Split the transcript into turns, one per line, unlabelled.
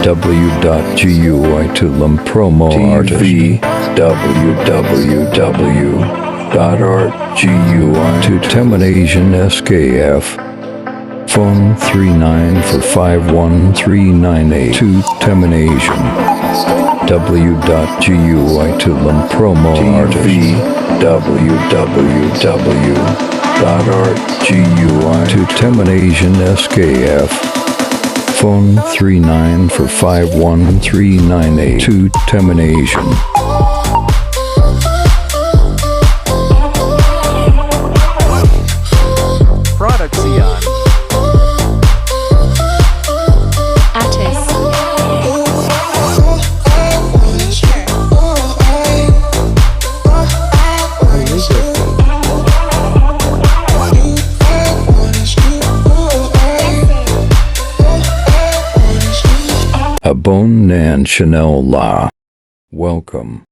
www to promo artist www.artgui to Teminasian SKF phone 39 for 51398 to Teminasian www to promo artist www.artgui to Teminasian SKF phone 39 for 51398 to Teminasian.
Product Xeon.
Artist.
Abon Nan Chanel La. Welcome.